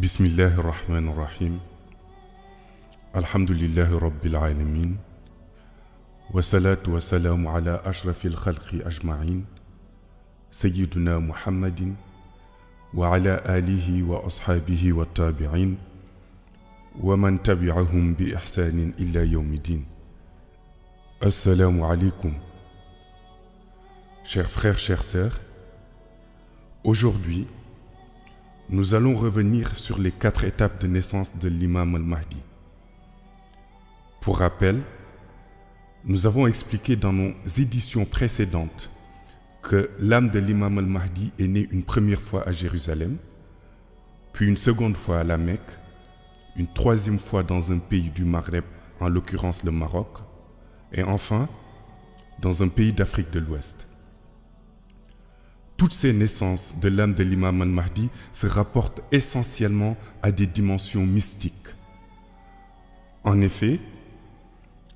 بسم الله الرحمن الرحيم الحمد لله رب العالمين والصلاة والسلام على أشرف الخلق أجمعين سيدنا محمد وعلى آله وأصحابه والتابعين ومن تبعهم بإحسان إلى يوم الدين. Assalamu alaikum. Chers frères, chères sœurs, aujourd'hui, nous allons revenir sur les 4 étapes de naissance de l'imam al-Mahdi. Pour rappel, nous avons expliqué dans nos éditions précédentes que l'âme de l'imam al-Mahdi est née une première fois à Jérusalem, puis une seconde fois à la Mecque, une troisième fois dans un pays du Maghreb, en l'occurrence le Maroc, et enfin dans un pays d'Afrique de l'Ouest. Toutes ces naissances de l'âme de l'imam al-Mahdi se rapportent essentiellement à des dimensions mystiques. En effet,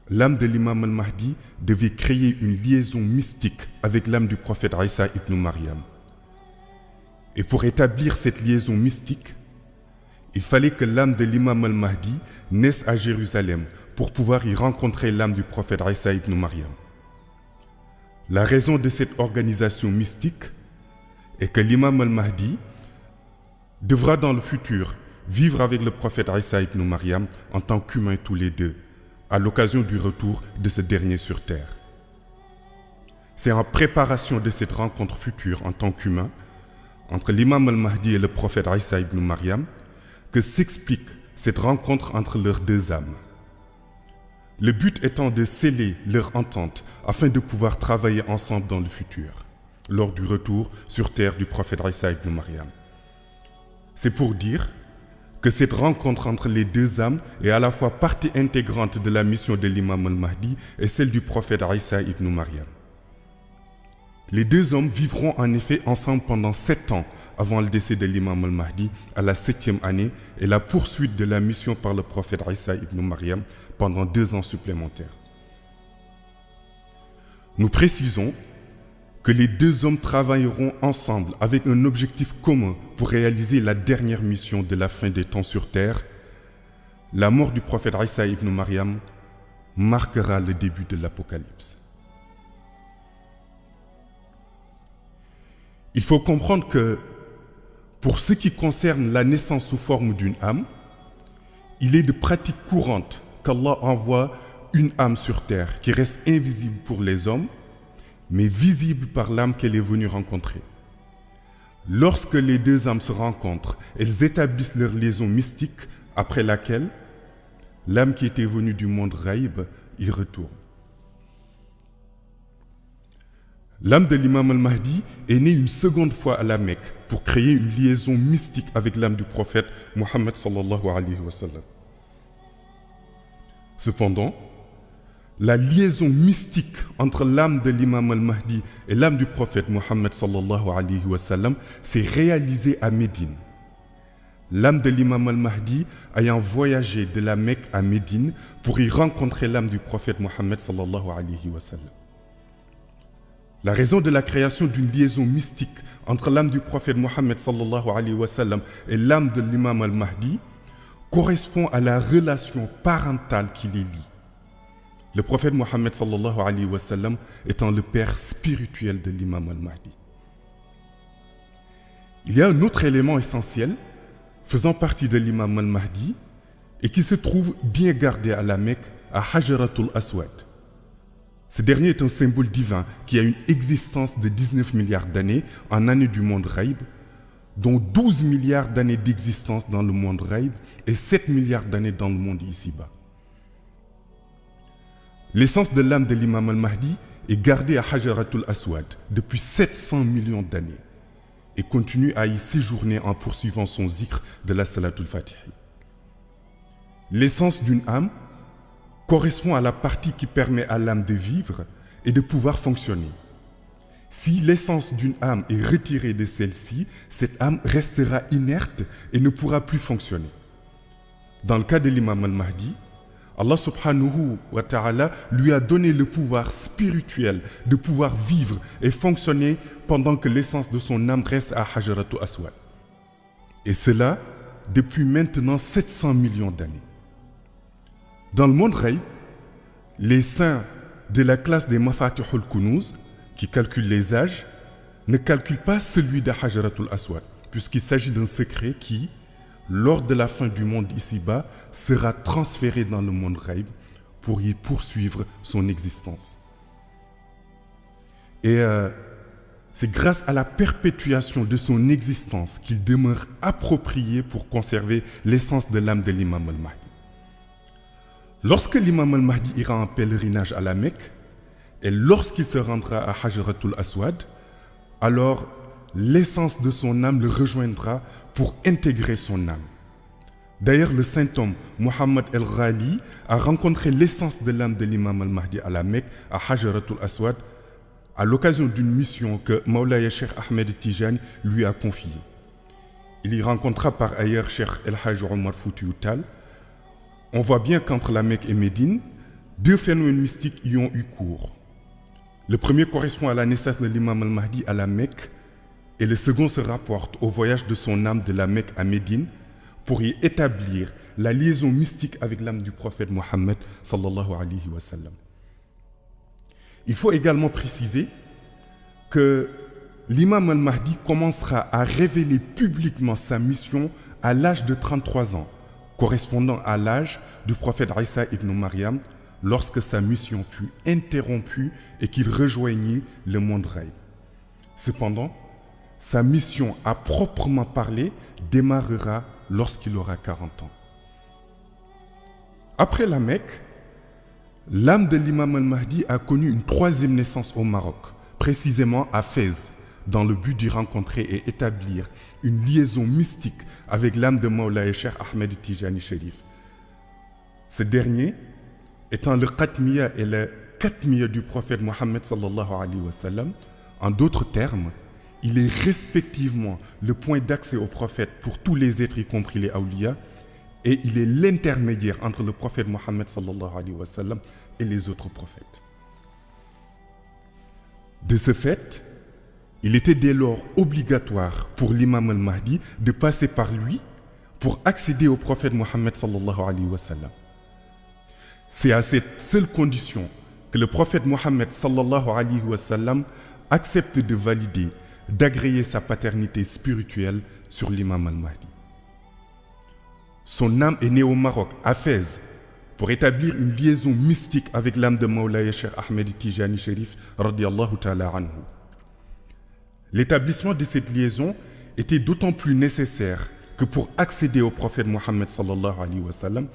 l'âme de l'imam al-Mahdi devait créer une liaison mystique avec l'âme du prophète Isa ibn Maryam. Et pour établir cette liaison mystique, il fallait que l'âme de l'imam al-Mahdi naisse à Jérusalem pour pouvoir y rencontrer l'âme du prophète Isa ibn Maryam. La raison de cette organisation mystique est que l'imam al-Mahdi devra dans le futur vivre avec le prophète Isa ibn Maryam en tant qu'humains tous les deux, à l'occasion du retour de ce dernier sur terre. C'est en préparation de cette rencontre future en tant qu'humain entre l'imam al-Mahdi et le prophète Isa ibn Maryam que s'explique cette rencontre entre leurs deux âmes. Le but étant de sceller leur entente afin de pouvoir travailler ensemble dans le futur, lors du retour sur terre du prophète Isa ibn Maryam. C'est pour dire que cette rencontre entre les deux âmes est à la fois partie intégrante de la mission de l'imam al-Mahdi et celle du prophète Isa ibn Maryam. Les deux hommes vivront en effet ensemble pendant 7 ans avant le décès de l'imam al-Mahdi à la 7e année et la poursuite de la mission par le prophète Isa ibn Maryam pendant 2 ans supplémentaires. Nous précisons que les deux hommes travailleront ensemble avec un objectif commun pour réaliser la dernière mission de la fin des temps sur terre. La mort du prophète Isa ibn Maryam marquera le début de l'Apocalypse. Il faut comprendre que pour ce qui concerne la naissance sous forme d'une âme, il est de pratique courante qu'Allah envoie une âme sur terre qui reste invisible pour les hommes, mais visible par l'âme qu'elle est venue rencontrer. Lorsque les deux âmes se rencontrent, elles établissent leur liaison mystique après laquelle l'âme qui était venue du monde Ghaib y retourne. L'âme de l'imam al-Mahdi est née une seconde fois à la Mecque pour créer une liaison mystique avec l'âme du prophète Mohammed sallallahu alayhi wa sallam. Cependant, la liaison mystique entre l'âme de l'imam al-Mahdi et l'âme du prophète Mohammed sallallahu alayhi wa sallam s'est réalisée à Médine. L'âme de l'imam al-Mahdi ayant voyagé de la Mecque à Médine pour y rencontrer l'âme du prophète Mohammed sallallahu alayhi wa sallam. La raison de la création d'une liaison mystique entre l'âme du prophète Mohammed sallallahu alayhi wa sallam et l'âme de l'imam al-Mahdi correspond à la relation parentale qui les lie. Le prophète Mohammed sallallahu alayhi wa sallam étant le père spirituel de l'imam al-Mahdi. Il y a un autre élément essentiel faisant partie de l'imam al-Mahdi et qui se trouve bien gardé à la Mecque, à Hajaratul Aswad. Ce dernier est un symbole divin qui a une existence de 19 milliards d'années en années du monde Ghaib, dont 12 milliards d'années d'existence dans le monde Ghaib et 7 milliards d'années dans le monde ici-bas. L'essence de l'âme de l'imam al-Mahdi est gardée à Hajaratul Aswad depuis 700 millions d'années et continue à y séjourner en poursuivant son zikr de la Salatul Fatihi. L'essence d'une âme correspond à la partie qui permet à l'âme de vivre et de pouvoir fonctionner. Si l'essence d'une âme est retirée de celle-ci, cette âme restera inerte et ne pourra plus fonctionner. Dans le cas de l'imam al-Mahdi, Allah subhanahu wa ta'ala lui a donné le pouvoir spirituel de pouvoir vivre et fonctionner pendant que l'essence de son âme reste à Hajaratul Aswad. Et cela depuis maintenant 700 millions d'années. Dans le monde Ghaib, les saints de la classe des Mafatihul Kunuz, qui calculent les âges, ne calculent pas celui de Hajaratul Aswad, puisqu'il s'agit d'un secret qui, lors de la fin du monde ici-bas, sera transféré dans le monde Ghaib pour y poursuivre son existence. Et c'est grâce à la perpétuation de son existence qu'il demeure approprié pour conserver l'essence de l'âme de l'imam al-Mahdi. Lorsque l'imam al-Mahdi ira en pèlerinage à la Mecque, et lorsqu'il se rendra à Hajaratul Aswad, alors l'essence de son âme le rejoindra pour intégrer son âme. D'ailleurs, le saint homme Muhammad el-Ghali a rencontré l'essence de l'âme de l'imam al-Mahdi à la Mecque, à Hajaratul Aswad, à l'occasion d'une mission que Mawlaya Cheikh Ahmed Tijani lui a confiée. Il y rencontra par ailleurs Cheikh El-Hajj Omar Foutiyou Tall. On voit bien qu'entre la Mecque et Médine, deux phénomènes mystiques y ont eu cours. Le premier correspond à la naissance de l'imam al-Mahdi à la Mecque et le second se rapporte au voyage de son âme de la Mecque à Médine pour y établir la liaison mystique avec l'âme du prophète Mohammed sallallahu alayhi wa sallam. Il faut également préciser que l'imam al-Mahdi commencera à révéler publiquement sa mission à l'âge de 33 ans, correspondant à l'âge du prophète Isa ibn Maryam, lorsque sa mission fut interrompue et qu'il rejoignit le monde Ghaib. Cependant, sa mission à proprement parler démarrera lorsqu'il aura 40 ans. Après la Mecque, l'âme de l'imam al-Mahdi a connu une troisième naissance au Maroc, précisément à Fès, dans le but d'y rencontrer et établir une liaison mystique avec l'âme de Mawlaya Cheikh Ahmed Tijani Sherif. Ce dernier, étant le Khatmiya et le Katmiya du prophète Mohammed sallallahu alayhi wa sallam, en d'autres termes, il est respectivement le point d'accès au prophète pour tous les êtres, y compris les awliya, et il est l'intermédiaire entre le prophète Mohammed sallallahu alayhi wa sallam et les autres prophètes. De ce fait, il était dès lors obligatoire pour l'imam al-Mahdi de passer par lui pour accéder au prophète Mohammed sallallahu alayhi wa sallam. C'est à cette seule condition que le prophète Mohammed sallallahu alayhi wa sallam accepte de valider, d'agréer sa paternité spirituelle sur l'imam al-Mahdi. Son âme est née au Maroc, à Fès, pour établir une liaison mystique avec l'âme de Mawlaya Cheikh Ahmed Tijani Sherif radiyallahu ta'ala anhu. L'établissement de cette liaison était d'autant plus nécessaire que pour accéder au prophète Mohammed sallallahu alayhi wa sallam,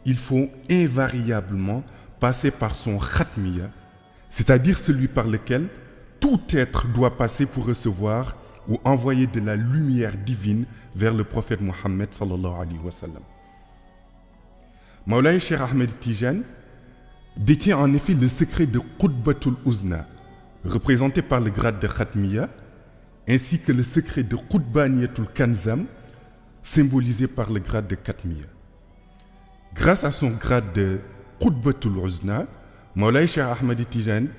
il faut invariablement passer par son khatmiya, c'est-à-dire celui par lequel tout être doit passer pour recevoir ou envoyer de la lumière divine vers le prophète Mohammed sallallahu alayhi wa sallam. Mawlaya Cheikh Ahmed Tijani détient en effet le secret de Qutbatul Uzna, représenté par le grade de Khatmiya, ainsi que le secret de Qutbaniyatul Kanzam, symbolisé par le grade de Katmiya. Grâce à son grade de Qutbatul Uzna, Mawlaya Cheikh Ahmed Tijani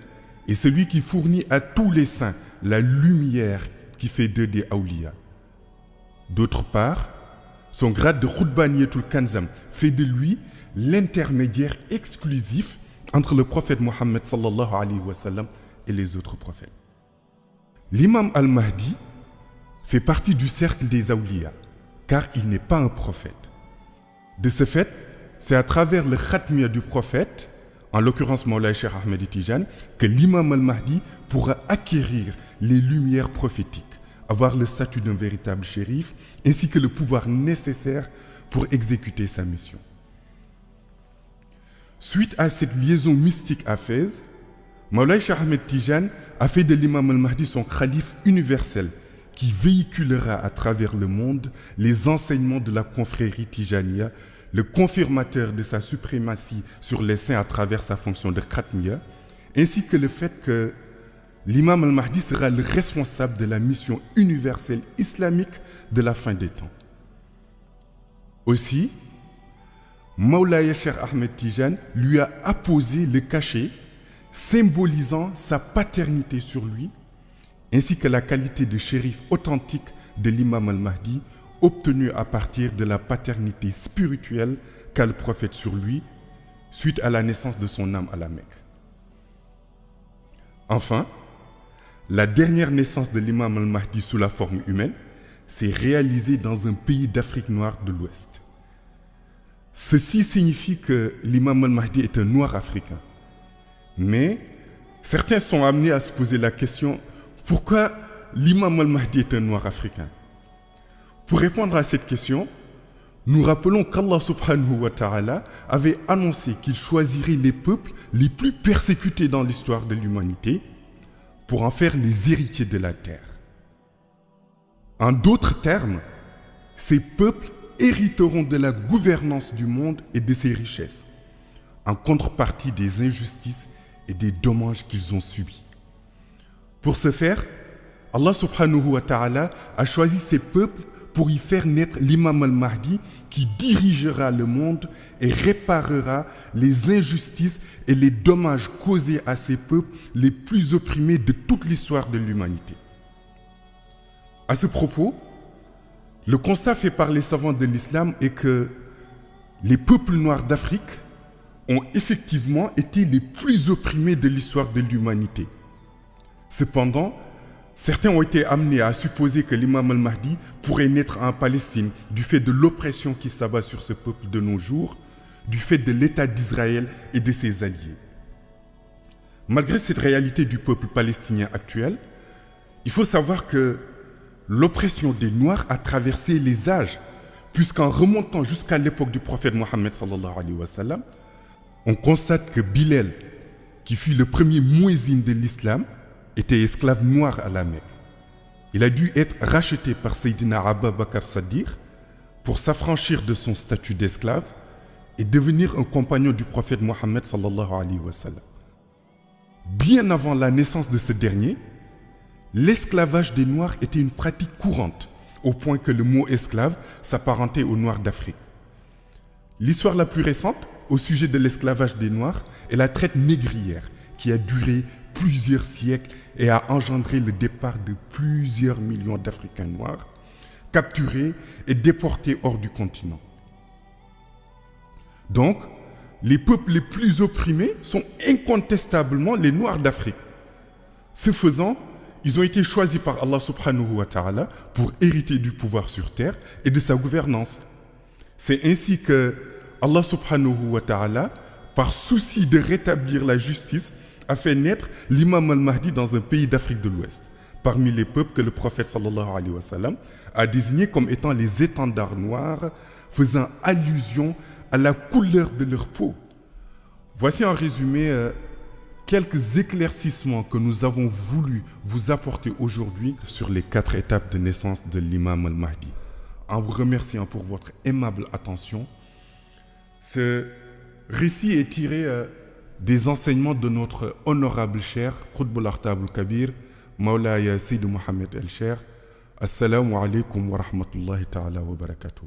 est celui qui fournit à tous les saints la lumière qui fait d'eux des awliya. D'autre part, son grade de Qutbaniyatul Kanzam fait de lui l'intermédiaire exclusif entre le prophète Mohammed sallallahu alayhi wa sallam et les autres prophètes. L'imam al-Mahdi fait partie du cercle des awliya, car il n'est pas un prophète. De ce fait, c'est à travers le khatmiya du prophète, en l'occurrence Mawlaya Cheikh Ahmed Tijani, que l'imam al-Mahdi pourra acquérir les lumières prophétiques, avoir le statut d'un véritable shérif, ainsi que le pouvoir nécessaire pour exécuter sa mission. Suite à cette liaison mystique à Fès, Mawlaya Cheikh Ahmed Tijani a fait de l'imam al-Mahdi son khalife universel qui véhiculera à travers le monde les enseignements de la confrérie Tijaniya, le confirmateur de sa suprématie sur les saints à travers sa fonction de Khatmiya, ainsi que le fait que l'imam al-Mahdi sera le responsable de la mission universelle islamique de la fin des temps. Aussi, Mawlaya Cheikh Ahmed Tijani lui a apposé le cachet symbolisant sa paternité sur lui, ainsi que la qualité de shérif authentique de l'imam al-Mahdi obtenue à partir de la paternité spirituelle qu'a le prophète sur lui, suite à la naissance de son âme à la Mecque. Enfin, la dernière naissance de l'imam al-Mahdi sous la forme humaine s'est réalisée dans un pays d'Afrique noire de l'Ouest. Ceci signifie que l'imam al-Mahdi est un noir africain. Mais certains sont amenés à se poser la question, pourquoi l'imam al-Mahdi est un noir africain? Pour répondre à cette question, nous rappelons qu'Allah subhanahu wa ta'ala avait annoncé qu'il choisirait les peuples les plus persécutés dans l'histoire de l'humanité pour en faire les héritiers de la terre. En d'autres termes, ces peuples hériteront de la gouvernance du monde et de ses richesses, en contrepartie des injustices et des dommages qu'ils ont subis. Pour ce faire, Allah subhanahu wa ta'ala a choisi ces peuples pour y faire naître l'imam al-Mahdi qui dirigera le monde et réparera les injustices et les dommages causés à ces peuples les plus opprimés de toute l'histoire de l'humanité. À ce propos, le constat fait par les savants de l'islam est que les peuples noirs d'Afrique ont effectivement été les plus opprimés de l'histoire de l'humanité. Cependant, certains ont été amenés à supposer que l'imam al-Mahdi pourrait naître en Palestine du fait de l'oppression qui s'abat sur ce peuple de nos jours, du fait de l'État d'Israël et de ses alliés. Malgré cette réalité du peuple palestinien actuel, il faut savoir que l'oppression des Noirs a traversé les âges, puisqu'en remontant jusqu'à l'époque du prophète Mohammed sallallahu alayhi wa sallam, on constate que Bilal, qui fut le premier muezzin de l'islam, était esclave noir à la Mecque. Il a dû être racheté par Sayyidina Abu Bakr Saddiq pour s'affranchir de son statut d'esclave et devenir un compagnon du prophète Mohammed sallallahu alayhi wa sallam. Bien avant la naissance de ce dernier, l'esclavage des Noirs était une pratique courante, au point que le mot esclave s'apparentait aux Noirs d'Afrique. L'histoire la plus récente au sujet de l'esclavage des Noirs est la traite négrière, qui a duré plusieurs siècles et a engendré le départ de plusieurs millions d'Africains noirs, capturés et déportés hors du continent. Donc, les peuples les plus opprimés sont incontestablement les Noirs d'Afrique. Ce faisant, ils ont été choisis par Allah subhanahu wa ta'ala pour hériter du pouvoir sur terre et de sa gouvernance. C'est ainsi que Allah subhanahu wa ta'ala, par souci de rétablir la justice, a fait naître l'imam al-Mahdi dans un pays d'Afrique de l'Ouest, parmi les peuples que le prophète sallallahu alayhi wa sallam a désignés comme étant les étendards noirs, faisant allusion à la couleur de leur peau. Voici en résumé quelques éclaircissements que nous avons voulu vous apporter aujourd'hui sur les 4 étapes de naissance de l'imam al-Mahdi. En vous remerciant pour votre aimable attention, ce récit est tiré des enseignements de notre honorable cher, Khutb al-Akhtab al-Kabir, Mawlaya Sayyid Mohammed el-Cher. Assalamu alaikum wa rahmatullahi ta'ala wa barakatuh.